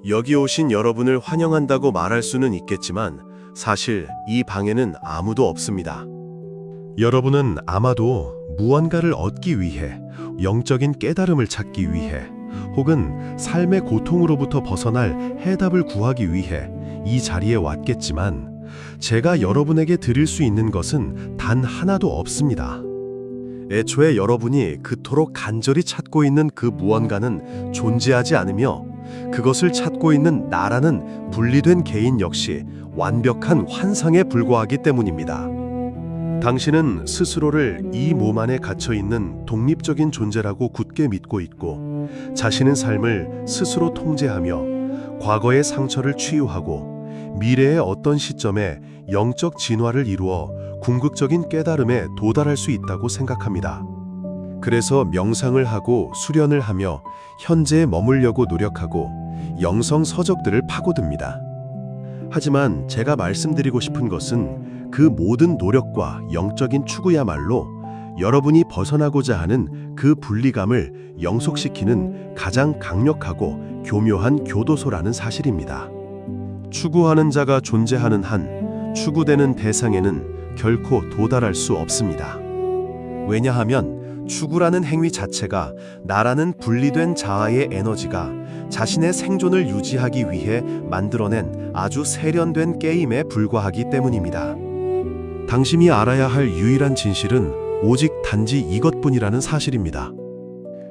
여기 오신 여러분을 환영한다고 말할 수는 있겠지만 사실 이 방에는 아무도 없습니다. 여러분은 아마도 무언가를 얻기 위해, 영적인 깨달음을 찾기 위해, 혹은 삶의 고통으로부터 벗어날 해답을 구하기 위해 이 자리에 왔겠지만 제가 여러분에게 드릴 수 있는 것은 단 하나도 없습니다. 애초에 여러분이 그토록 간절히 찾고 있는 그 무언가는 존재하지 않으며 그것을 찾고 있는 나라는 분리된 개인 역시 완벽한 환상에 불과하기 때문입니다. 당신은 스스로를 이 몸 안에 갇혀 있는 독립적인 존재라고 굳게 믿고 있고 자신의 삶을 스스로 통제하며 과거의 상처를 치유하고 미래의 어떤 시점에 영적 진화를 이루어 궁극적인 깨달음에 도달할 수 있다고 생각합니다. 그래서 명상을 하고 수련을 하며 현재에 머물려고 노력하고 영성 서적들을 파고듭니다. 하지만 제가 말씀드리고 싶은 것은 그 모든 노력과 영적인 추구야말로 여러분이 벗어나고자 하는 그 분리감을 영속시키는 가장 강력하고 교묘한 교도소라는 사실입니다. 추구하는 자가 존재하는 한 추구되는 대상에는 결코 도달할 수 없습니다. 왜냐하면 추구라는 행위 자체가 나라는 분리된 자아의 에너지가 자신의 생존을 유지하기 위해 만들어낸 아주 세련된 게임에 불과하기 때문입니다. 당신이 알아야 할 유일한 진실은 오직 단지 이것뿐이라는 사실입니다.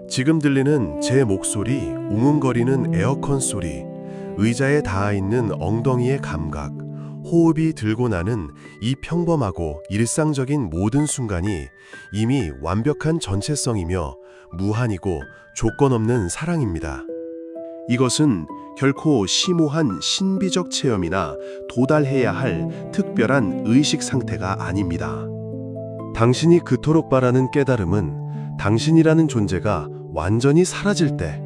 지금 들리는 제 목소리, 웅웅거리는 에어컨 소리, 의자에 닿아있는 엉덩이의 감각, 호흡이 들고 나는 이 평범하고 일상적인 모든 순간이 이미 완벽한 전체성이며 무한이고 조건 없는 사랑입니다. 이것은 결코 심오한 신비적 체험이나 도달해야 할 특별한 의식 상태가 아닙니다. 당신이 그토록 바라는 깨달음은 당신이라는 존재가 완전히 사라질 때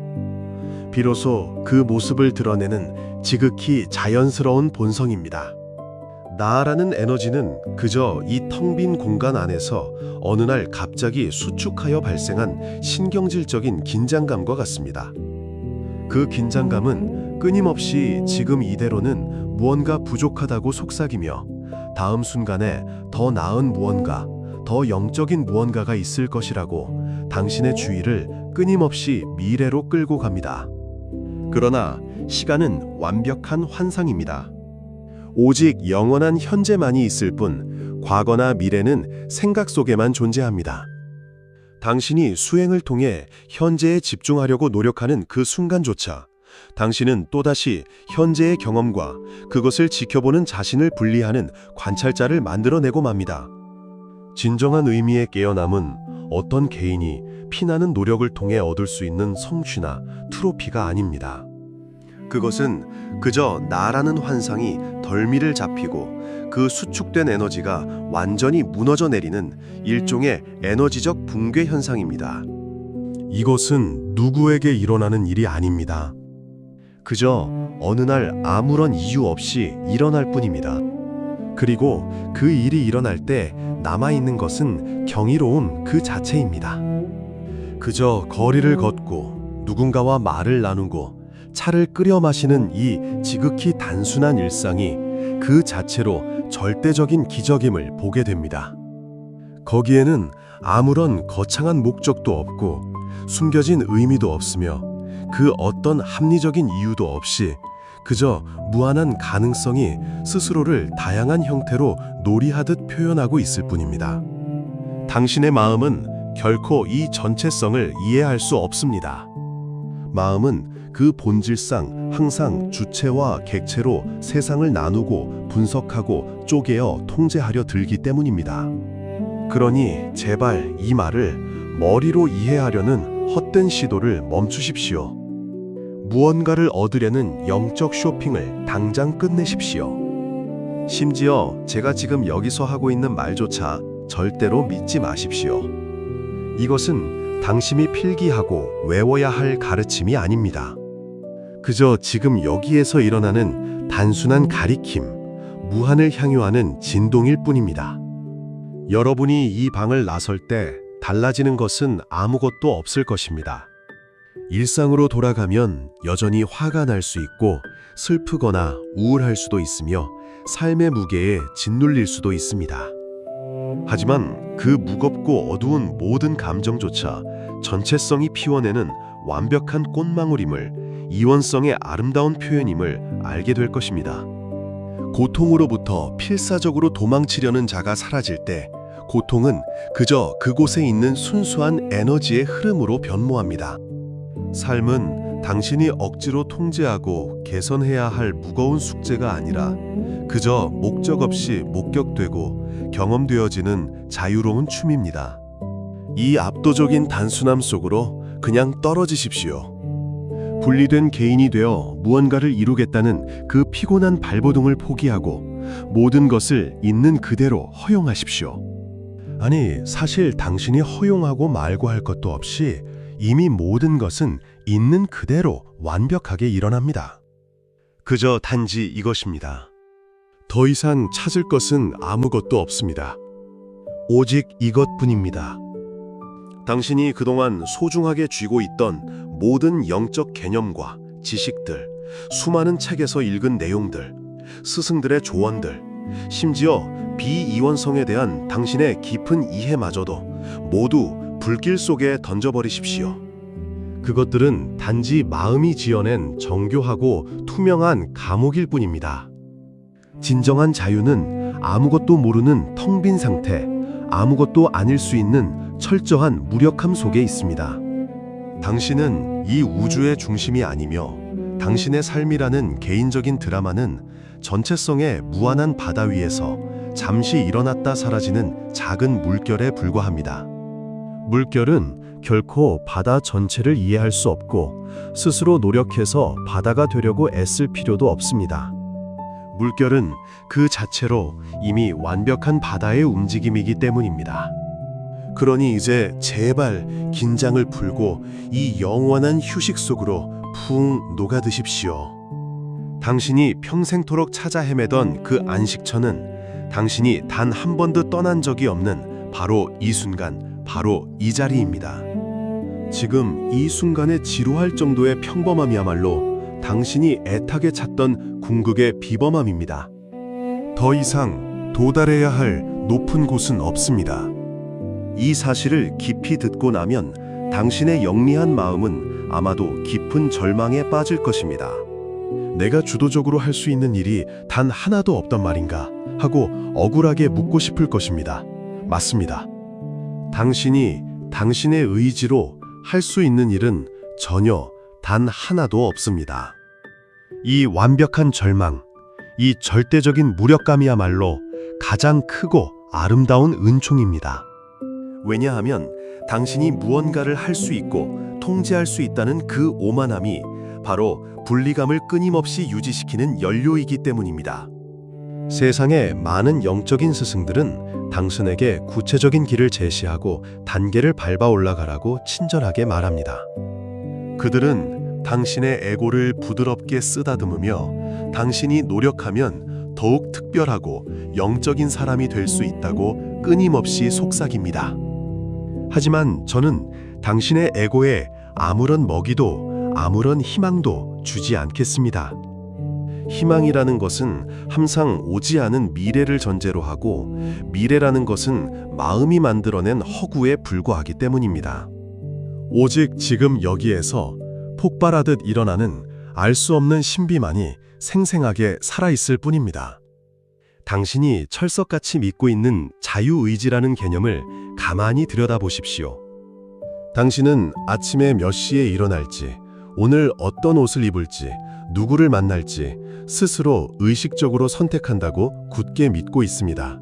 비로소 그 모습을 드러내는 지극히 자연스러운 본성입니다. 나라는 에너지는 그저 이 텅 빈 공간 안에서 어느 날 갑자기 수축하여 발생한 신경질적인 긴장감과 같습니다. 그 긴장감은 끊임없이 지금 이대로는 무언가 부족하다고 속삭이며 다음 순간에 더 나은 무언가, 더 영적인 무언가가 있을 것이라고 당신의 주의를 끊임없이 미래로 끌고 갑니다. 그러나 시간은 완벽한 환상입니다. 오직 영원한 현재만이 있을 뿐 과거나 미래는 생각 속에만 존재합니다. 당신이 수행을 통해 현재에 집중하려고 노력하는 그 순간조차 당신은 또다시 현재의 경험과 그것을 지켜보는 자신을 분리하는 관찰자를 만들어내고 맙니다. 진정한 의미의 깨어남은 어떤 개인이 피나는 노력을 통해 얻을 수 있는 성취나 트로피가 아닙니다. 그것은 그저 나라는 환상이 덜미를 잡히고 그 수축된 에너지가 완전히 무너져 내리는 일종의 에너지적 붕괴 현상입니다. 이것은 누구에게 일어나는 일이 아닙니다. 그저 어느 날 아무런 이유 없이 일어날 뿐입니다. 그리고 그 일이 일어날 때 남아있는 것은 경이로움 그 자체입니다. 그저 거리를 걷고 누군가와 말을 나누고 차를 끓여 마시는 이 지극히 단순한 일상이 그 자체로 절대적인 기적임을 보게 됩니다. 거기에는 아무런 거창한 목적도 없고 숨겨진 의미도 없으며 그 어떤 합리적인 이유도 없이 그저 무한한 가능성이 스스로를 다양한 형태로 놀이하듯 표현하고 있을 뿐입니다. 당신의 마음은 결코 이 전체성을 이해할 수 없습니다. 마음은 그 본질상 항상 주체와 객체로 세상을 나누고 분석하고 쪼개어 통제하려 들기 때문입니다. 그러니 제발 이 말을 머리로 이해하려는 헛된 시도를 멈추십시오. 무언가를 얻으려는 영적 쇼핑을 당장 끝내십시오. 심지어 제가 지금 여기서 하고 있는 말조차 절대로 믿지 마십시오. 이것은 당신이 필기하고 외워야 할 가르침이 아닙니다. 그저 지금 여기에서 일어나는 단순한 가리킴, 무한을 향유하는 진동일 뿐입니다. 여러분이 이 방을 나설 때 달라지는 것은 아무것도 없을 것입니다. 일상으로 돌아가면 여전히 화가 날 수 있고 슬프거나 우울할 수도 있으며 삶의 무게에 짓눌릴 수도 있습니다. 하지만 그 무겁고 어두운 모든 감정조차 전체성이 피워내는 완벽한 꽃망울임을, 이원성의 아름다운 표현임을 알게 될 것입니다. 고통으로부터 필사적으로 도망치려는 자가 사라질 때 고통은 그저 그곳에 있는 순수한 에너지의 흐름으로 변모합니다. 삶은 당신이 억지로 통제하고 개선해야 할 무거운 숙제가 아니라 그저 목적 없이 목격되고 경험되어지는 자유로운 춤입니다. 이 압도적인 단순함 속으로 그냥 떨어지십시오. 분리된 개인이 되어 무언가를 이루겠다는 그 피곤한 발버둥을 포기하고 모든 것을 있는 그대로 허용하십시오. 아니, 사실 당신이 허용하고 말고 할 것도 없이 이미 모든 것은 있는 그대로 완벽하게 일어납니다. 그저 단지 이것입니다. 더 이상 찾을 것은 아무것도 없습니다. 오직 이것뿐입니다. 당신이 그동안 소중하게 쥐고 있던 모든 영적 개념과 지식들, 수많은 책에서 읽은 내용들, 스승들의 조언들, 심지어 비이원성에 대한 당신의 깊은 이해마저도 모두 불길 속에 던져버리십시오. 그것들은 단지 마음이 지어낸 정교하고 투명한 감옥일 뿐입니다. 진정한 자유는 아무것도 모르는 텅 빈 상태, 아무것도 아닐 수 있는 철저한 무력함 속에 있습니다. 당신은 이 우주의 중심이 아니며 당신의 삶이라는 개인적인 드라마는 전체성의 무한한 바다 위에서 잠시 일어났다 사라지는 작은 물결에 불과합니다. 물결은 결코 바다 전체를 이해할 수 없고 스스로 노력해서 바다가 되려고 애쓸 필요도 없습니다. 물결은 그 자체로 이미 완벽한 바다의 움직임이기 때문입니다. 그러니 이제 제발 긴장을 풀고 이 영원한 휴식 속으로 푹 녹아드십시오. 당신이 평생토록 찾아 헤매던 그 안식처는 당신이 단 한 번도 떠난 적이 없는 바로 이 순간, 바로 이 자리입니다. 지금 이 순간에 지루할 정도의 평범함이야말로 당신이 애타게 찾던 궁극의 비범함입니다. 더 이상 도달해야 할 높은 곳은 없습니다. 이 사실을 깊이 듣고 나면 당신의 영리한 마음은 아마도 깊은 절망에 빠질 것입니다. 내가 주도적으로 할 수 있는 일이 단 하나도 없단 말인가 하고 억울하게 묻고 싶을 것입니다. 맞습니다. 당신이 당신의 의지로 할 수 있는 일은 전혀 단 하나도 없습니다. 이 완벽한 절망, 이 절대적인 무력감이야말로 가장 크고 아름다운 은총입니다. 왜냐하면 당신이 무언가를 할 수 있고 통제할 수 있다는 그 오만함이 바로 분리감을 끊임없이 유지시키는 연료이기 때문입니다. 세상의 많은 영적인 스승들은 당신에게 구체적인 길을 제시하고 단계를 밟아 올라가라고 친절하게 말합니다. 그들은 당신의 에고를 부드럽게 쓰다듬으며 당신이 노력하면 더욱 특별하고 영적인 사람이 될 수 있다고 끊임없이 속삭입니다. 하지만 저는 당신의 에고에 아무런 먹이도 아무런 희망도 주지 않겠습니다. 희망이라는 것은 항상 오지 않은 미래를 전제로 하고 미래라는 것은 마음이 만들어낸 허구에 불과하기 때문입니다. 오직 지금 여기에서 폭발하듯 일어나는 알 수 없는 신비만이 생생하게 살아있을 뿐입니다. 당신이 철석같이 믿고 있는 자유의지라는 개념을 가만히 들여다보십시오. 당신은 아침에 몇 시에 일어날지, 오늘 어떤 옷을 입을지, 누구를 만날지 스스로 의식적으로 선택한다고 굳게 믿고 있습니다.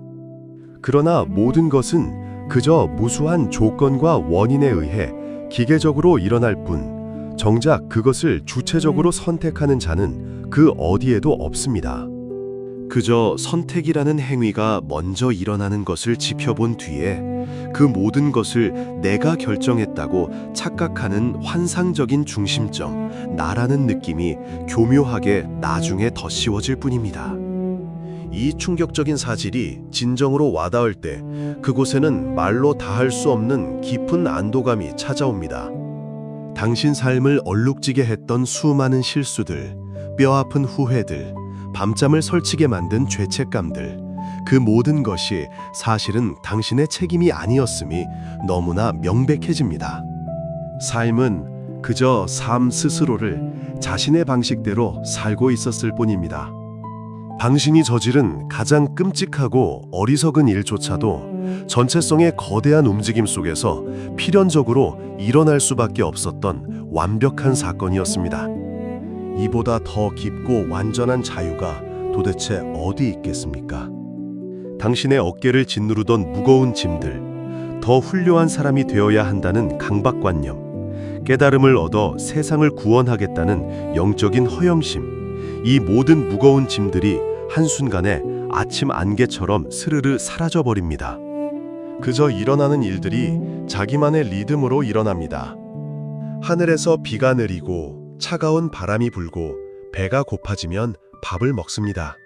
그러나 모든 것은 그저 무수한 조건과 원인에 의해 기계적으로 일어날 뿐, 정작 그것을 주체적으로 선택하는 자는 그 어디에도 없습니다. 그저 선택이라는 행위가 먼저 일어나는 것을 지켜본 뒤에 그 모든 것을 내가 결정했다고 착각하는 환상적인 중심점, 나라는 느낌이 교묘하게 나중에 덧씌워질 뿐입니다. 이 충격적인 사실이 진정으로 와닿을 때 그곳에는 말로 다할 수 없는 깊은 안도감이 찾아옵니다. 당신 삶을 얼룩지게 했던 수많은 실수들, 뼈아픈 후회들, 밤잠을 설치게 만든 죄책감들, 그 모든 것이 사실은 당신의 책임이 아니었음이 너무나 명백해집니다. 삶은 그저 삶 스스로를 자신의 방식대로 살고 있었을 뿐입니다. 당신이 저지른 가장 끔찍하고 어리석은 일조차도 전체성의 거대한 움직임 속에서 필연적으로 일어날 수밖에 없었던 완벽한 사건이었습니다. 이보다 더 깊고 완전한 자유가 도대체 어디 있겠습니까? 당신의 어깨를 짓누르던 무거운 짐들, 더 훌륭한 사람이 되어야 한다는 강박관념, 깨달음을 얻어 세상을 구원하겠다는 영적인 허영심, 이 모든 무거운 짐들이 한순간에 아침 안개처럼 스르르 사라져버립니다. 그저 일어나는 일들이 자기만의 리듬으로 일어납니다. 하늘에서 비가 내리고 차가운 바람이 불고 배가 고파지면 밥을 먹습니다.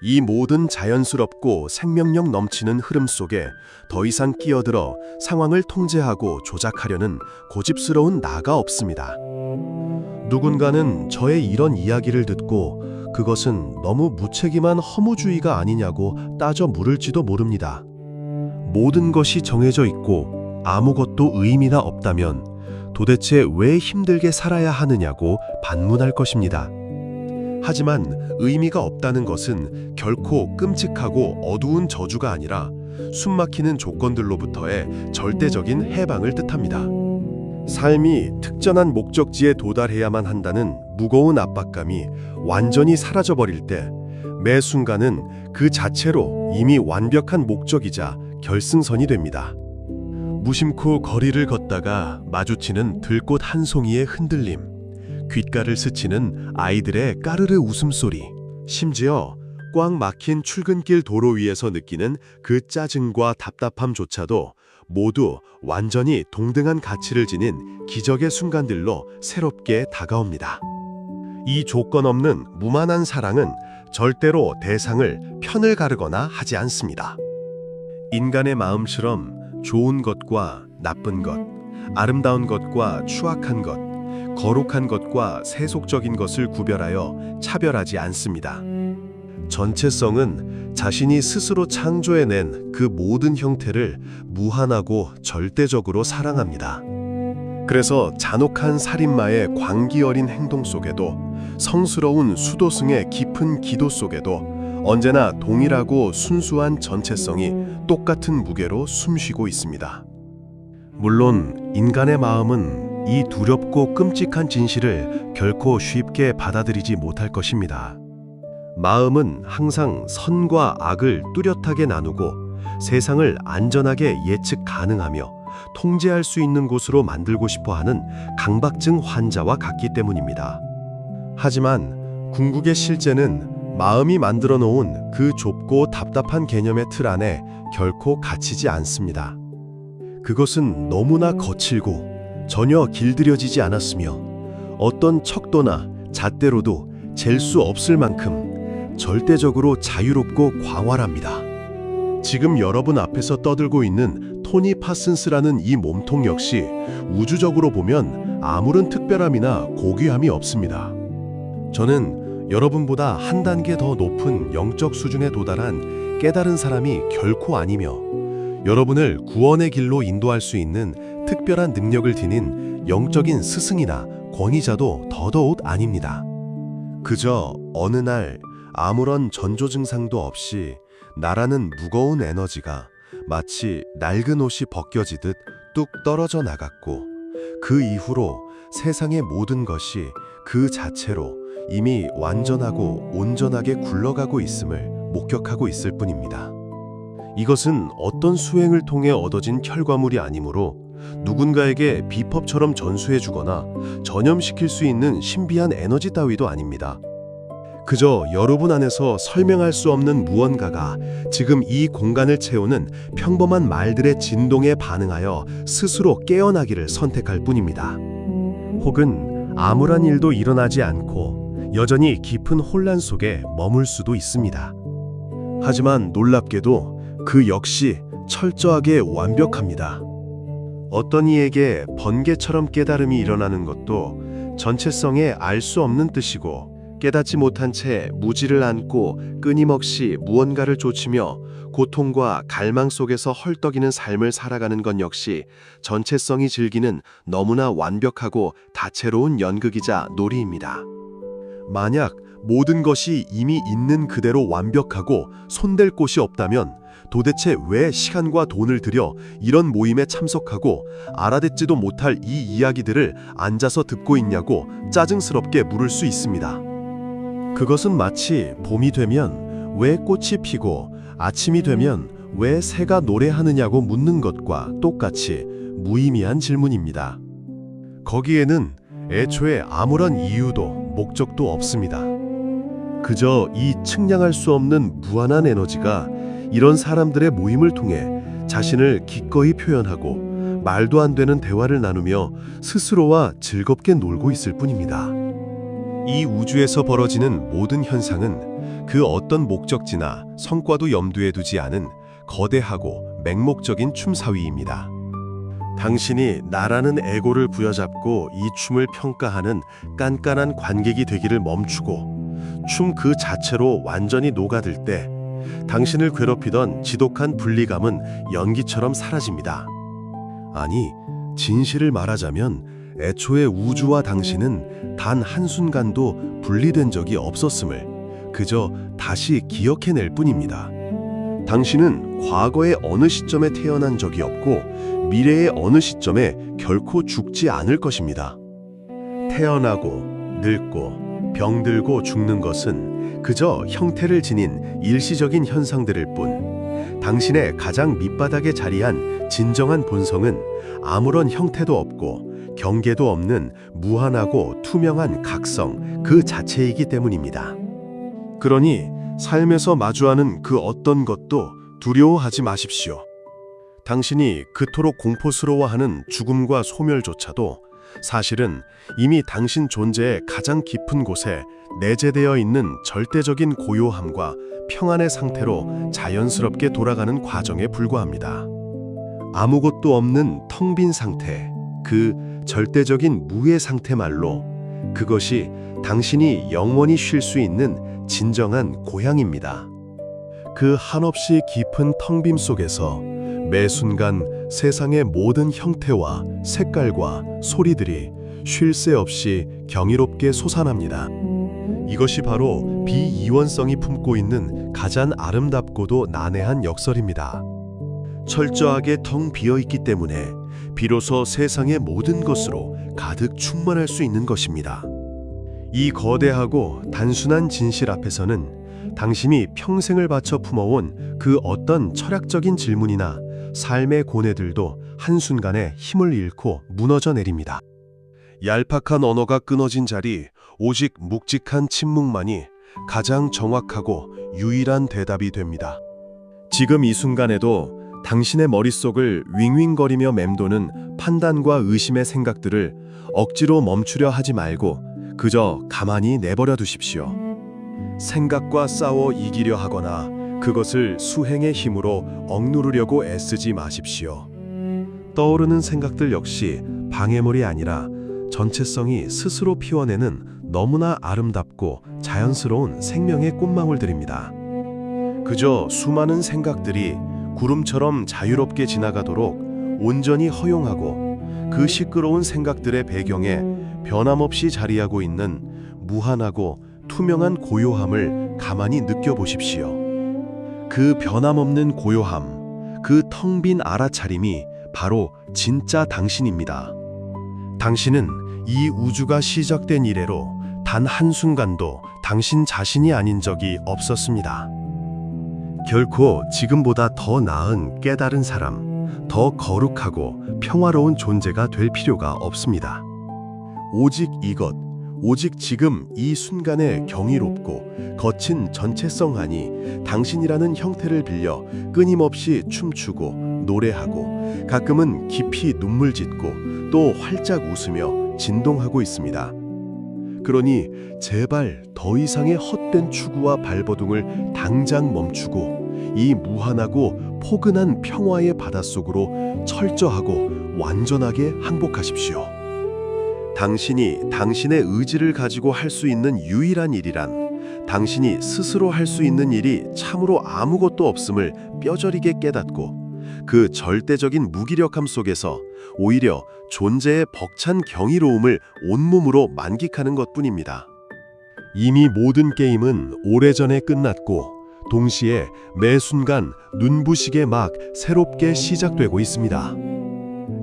이 모든 자연스럽고 생명력 넘치는 흐름 속에 더 이상 끼어들어 상황을 통제하고 조작하려는 고집스러운 나가 없습니다. 누군가는 저의 이런 이야기를 듣고 그것은 너무 무책임한 허무주의가 아니냐고 따져 물을지도 모릅니다. 모든 것이 정해져 있고 아무것도 의미나 없다면 도대체 왜 힘들게 살아야 하느냐고 반문할 것입니다. 하지만 의미가 없다는 것은 결코 끔찍하고 어두운 저주가 아니라 숨막히는 조건들로부터의 절대적인 해방을 뜻합니다. 삶이 특정한 목적지에 도달해야만 한다는 무거운 압박감이 완전히 사라져버릴 때 매 순간은 그 자체로 이미 완벽한 목적이자 결승선이 됩니다. 무심코 거리를 걷다가 마주치는 들꽃 한 송이의 흔들림, 귓가를 스치는 아이들의 까르르 웃음소리, 심지어 꽉 막힌 출근길 도로 위에서 느끼는 그 짜증과 답답함조차도 모두 완전히 동등한 가치를 지닌 기적의 순간들로 새롭게 다가옵니다. 이 조건 없는 무만한 사랑은 절대로 대상을 편을 가르거나 하지 않습니다. 인간의 마음처럼 좋은 것과 나쁜 것, 아름다운 것과 추악한 것, 거룩한 것과 세속적인 것을 구별하여 차별하지 않습니다. 전체성은 자신이 스스로 창조해낸 그 모든 형태를 무한하고 절대적으로 사랑합니다. 그래서 잔혹한 살인마의 광기 어린 행동 속에도, 성스러운 수도승의 깊은 기도 속에도 언제나 동일하고 순수한 전체성이 똑같은 무게로 숨쉬고 있습니다. 물론 인간의 마음은 이 두렵고 끔찍한 진실을 결코 쉽게 받아들이지 못할 것입니다. 마음은 항상 선과 악을 뚜렷하게 나누고 세상을 안전하게 예측 가능하며 통제할 수 있는 곳으로 만들고 싶어 하는 강박증 환자와 같기 때문입니다. 하지만 궁극의 실제는 마음이 만들어 놓은 그 좁고 답답한 개념의 틀 안에 결코 갇히지 않습니다. 그것은 너무나 거칠고 전혀 길들여지지 않았으며 어떤 척도나 잣대로도 잴 수 없을 만큼 절대적으로 자유롭고 광활합니다. 지금 여러분 앞에서 떠들고 있는 토니 파슨스라는 이 몸통 역시 우주적으로 보면 아무런 특별함이나 고귀함이 없습니다. 저는 여러분보다 한 단계 더 높은 영적 수준에 도달한 깨달은 사람이 결코 아니며 여러분을 구원의 길로 인도할 수 있는 특별한 능력을 지닌 영적인 스승이나 권위자도 더더욱 아닙니다. 그저 어느 날 아무런 전조 증상도 없이 나라는 무거운 에너지가 마치 낡은 옷이 벗겨지듯 뚝 떨어져 나갔고 그 이후로 세상의 모든 것이 그 자체로 이미 완전하고 온전하게 굴러가고 있음을 목격하고 있을 뿐입니다. 이것은 어떤 수행을 통해 얻어진 결과물이 아니므로 누군가에게 비법처럼 전수해주거나 전염시킬 수 있는 신비한 에너지 따위도 아닙니다. 그저 여러분 안에서 설명할 수 없는 무언가가 지금 이 공간을 채우는 평범한 말들의 진동에 반응하여 스스로 깨어나기를 선택할 뿐입니다. 혹은 아무런 일도 일어나지 않고 여전히 깊은 혼란 속에 머물 수도 있습니다. 하지만 놀랍게도 그 역시 철저하게 완벽합니다. 어떤 이에게 번개처럼 깨달음이 일어나는 것도 전체성에 알 수 없는 뜻이고, 깨닫지 못한 채 무지를 안고 끊임없이 무언가를 좇으며 고통과 갈망 속에서 헐떡이는 삶을 살아가는 것 역시 전체성이 즐기는 너무나 완벽하고 다채로운 연극이자 놀이입니다. 만약 모든 것이 이미 있는 그대로 완벽하고 손댈 곳이 없다면 도대체 왜 시간과 돈을 들여 이런 모임에 참석하고 알아듣지도 못할 이 이야기들을 앉아서 듣고 있냐고 짜증스럽게 물을 수 있습니다. 그것은 마치 봄이 되면 왜 꽃이 피고 아침이 되면 왜 새가 노래하느냐고 묻는 것과 똑같이 무의미한 질문입니다. 거기에는 애초에 아무런 이유도 목적도 없습니다. 그저 이 측량할 수 없는 무한한 에너지가 이런 사람들의 모임을 통해 자신을 기꺼이 표현하고 말도 안 되는 대화를 나누며 스스로와 즐겁게 놀고 있을 뿐입니다. 이 우주에서 벌어지는 모든 현상은 그 어떤 목적지나 성과도 염두에 두지 않은 거대하고 맹목적인 춤사위입니다. 당신이 나라는 에고를 부여잡고 이 춤을 평가하는 깐깐한 관객이 되기를 멈추고 춤 그 자체로 완전히 녹아들 때 당신을 괴롭히던 지독한 분리감은 연기처럼 사라집니다. 아니, 진실을 말하자면 애초에 우주와 당신은 단 한순간도 분리된 적이 없었음을 그저 다시 기억해낼 뿐입니다. 당신은 과거의 어느 시점에 태어난 적이 없고 미래의 어느 시점에 결코 죽지 않을 것입니다. 태어나고 늙고 병들고 죽는 것은 그저 형태를 지닌 일시적인 현상들일 뿐, 당신의 가장 밑바닥에 자리한 진정한 본성은 아무런 형태도 없고 경계도 없는 무한하고 투명한 각성 그 자체이기 때문입니다. 그러니 삶에서 마주하는 그 어떤 것도 두려워하지 마십시오. 당신이 그토록 공포스러워하는 죽음과 소멸조차도 사실은 이미 당신 존재의 가장 깊은 곳에 내재되어 있는 절대적인 고요함과 평안의 상태로 자연스럽게 돌아가는 과정에 불과합니다. 아무것도 없는 텅 빈 상태, 그 절대적인 무의 상태 말로 그것이 당신이 영원히 쉴 수 있는 진정한 고향입니다. 그 한없이 깊은 텅 빔 속에서 매 순간 세상의 모든 형태와 색깔과 소리들이 쉴 새 없이 경이롭게 솟아납니다. 이것이 바로 비이원성이 품고 있는 가장 아름답고도 난해한 역설입니다. 철저하게 텅 비어있기 때문에 비로소 세상의 모든 것으로 가득 충만할 수 있는 것입니다. 이 거대하고 단순한 진실 앞에서는 당신이 평생을 바쳐 품어온 그 어떤 철학적인 질문이나 삶의 고뇌들도 한순간에 힘을 잃고 무너져 내립니다. 얄팍한 언어가 끊어진 자리, 오직 묵직한 침묵만이 가장 정확하고 유일한 대답이 됩니다. 지금 이 순간에도 당신의 머릿속을 윙윙거리며 맴도는 판단과 의심의 생각들을 억지로 멈추려 하지 말고 그저 가만히 내버려 두십시오. 생각과 싸워 이기려 하거나 그것을 수행의 힘으로 억누르려고 애쓰지 마십시오. 떠오르는 생각들 역시 방해물이 아니라 전체성이 스스로 피워내는 너무나 아름답고 자연스러운 생명의 꽃망울들입니다. 그저 수많은 생각들이 구름처럼 자유롭게 지나가도록 온전히 허용하고 그 시끄러운 생각들의 배경에 변함없이 자리하고 있는 무한하고 투명한 고요함을 가만히 느껴보십시오. 그 변함없는 고요함, 그 텅 빈 알아차림이 바로 진짜 당신입니다. 당신은 이 우주가 시작된 이래로 단 한순간도 당신 자신이 아닌 적이 없었습니다. 결코 지금보다 더 나은 깨달은 사람, 더 거룩하고 평화로운 존재가 될 필요가 없습니다. 오직 이것, 오직 지금 이 순간의 경이롭고 거친 전체성 안이 당신이라는 형태를 빌려 끊임없이 춤추고 노래하고 가끔은 깊이 눈물 짓고 또 활짝 웃으며 진동하고 있습니다. 그러니 제발 더 이상의 헛된 추구와 발버둥을 당장 멈추고 이 무한하고 포근한 평화의 바닷속으로 철저하고 완전하게 항복하십시오. 당신이 당신의 의지를 가지고 할 수 있는 유일한 일이란 당신이 스스로 할 수 있는 일이 참으로 아무것도 없음을 뼈저리게 깨닫고 그 절대적인 무기력함 속에서 오히려 존재의 벅찬 경이로움을 온몸으로 만끽하는 것뿐입니다. 이미 모든 게임은 오래전에 끝났고 동시에 매 순간 눈부시게 막 새롭게 시작되고 있습니다.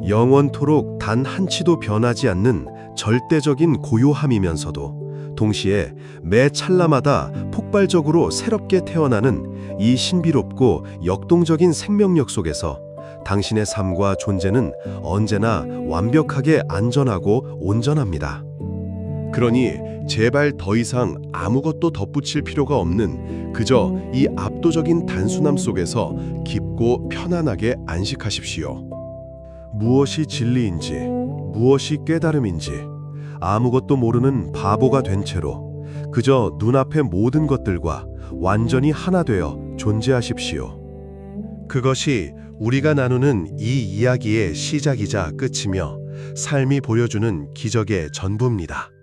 영원토록 단 한치도 변하지 않는 절대적인 고요함이면서도 동시에 매 찰나마다 폭발적으로 새롭게 태어나는 이 신비롭고 역동적인 생명력 속에서 당신의 삶과 존재는 언제나 완벽하게 안전하고 온전합니다. 그러니 제발 더 이상 아무것도 덧붙일 필요가 없는 그저 이 압도적인 단순함 속에서 깊고 편안하게 안식하십시오. 무엇이 진리인지, 무엇이 깨달음인지 아무것도 모르는 바보가 된 채로 그저 눈앞의 모든 것들과 완전히 하나 되어 존재하십시오. 그것이 우리가 나누는 이 이야기의 시작이자 끝이며 삶이 보여주는 기적의 전부입니다.